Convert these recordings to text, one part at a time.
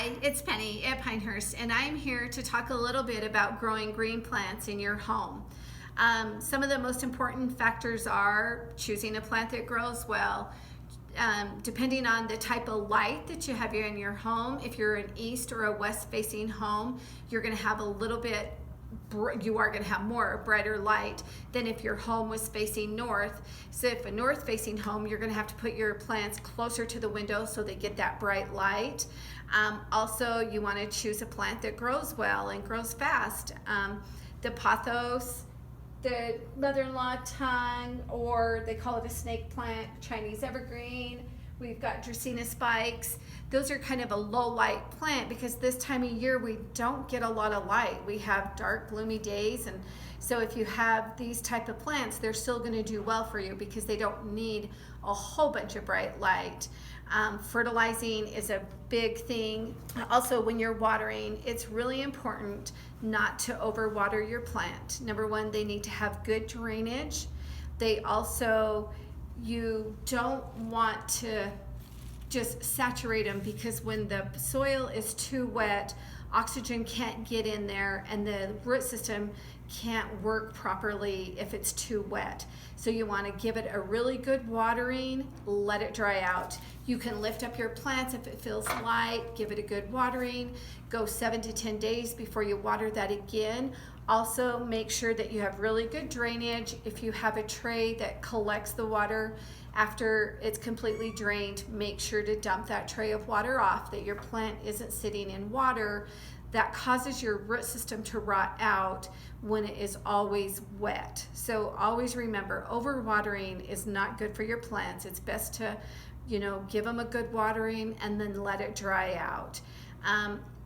Hi, it's Penny at Pinehurst, and I'm here to talk a little bit about growing green plants in your home. Some of the most important factors are choosing a plant that grows well, depending on the type of light that you have in your home. If you're an east or a west facing home, you're going to have you are going to have more brighter light than if your home was facing north. So if a north facing home, you're going to have to put your plants closer to the window so they get that bright light. Also, you want to choose a plant that grows well and grows fast. The pothos, the mother-in-law tongue, or they call it a snake plant, Chinese evergreen. We've got Dracaena spikes. Those are kind of a low light plant because this time of year we don't get a lot of light. We have dark, gloomy days, and so if you have these type of plants, they're still going to do well for you because they don't need a whole bunch of bright light. Fertilizing is a big thing. Also, when you're watering, it's really important not to overwater your plant. Number one, they need to have good drainage. You don't want to just saturate them because when the soil is too wet, oxygen can't get in there and the root system can't work properly if it's too wet. So you want to give it a really good watering, let it dry out. You can lift up your plants if it feels light, give it a good watering, go 7 to 10 days before you water that again. Also, make sure that you have really good drainage. If you have a tray that collects the water after it's completely drained, make sure to dump that tray of water off, that your plant isn't sitting in water. That causes your root system to rot out when it is always wet. So always remember, overwatering is not good for your plants. It's best to, give them a good watering and then let it dry out.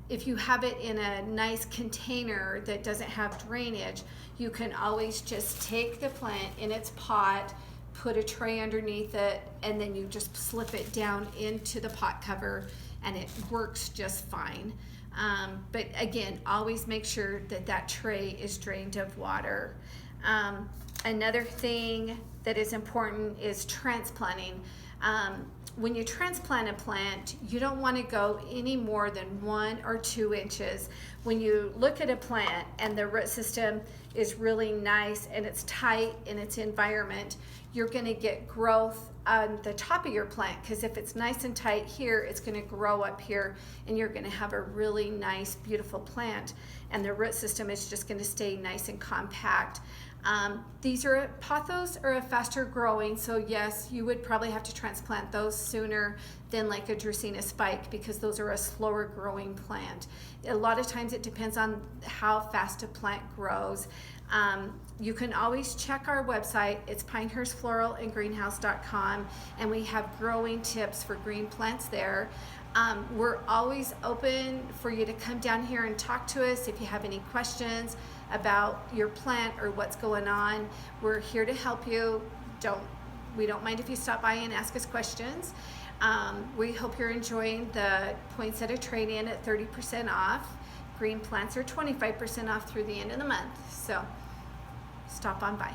If you have it in a nice container that doesn't have drainage, you can always just take the plant in its pot, put a tray underneath it, and then you just slip it down into the pot cover and it works just fine. But again, always make sure that that tray is drained of water. Another thing that is important is transplanting. When you transplant a plant, you don't want to go any more than 1 or 2 inches. When you look at a plant and the root system is really nice and it's tight in its environment, you're going to get growth on the top of your plant, because if it's nice and tight here, it's going to grow up here and you're going to have a really nice, beautiful plant, and the root system is just going to stay nice and compact. Pothos are a faster growing, so yes, you would probably have to transplant those sooner than like a Dracaena spike because those are a slower growing plant. A lot of times it depends on how fast a plant grows. You can always check our website. It's pinehurstfloralandgreenhouse.com, and we have growing tips for green plants there. We're always open for you to come down here and talk to us if you have any questions about your plant or what's going on. We're here to help you. We don't mind if you stop by and ask us questions. We hope you're enjoying the poinsettia trade-in at 30% off. Green plants are 25% off through the end of the month. So stop on by.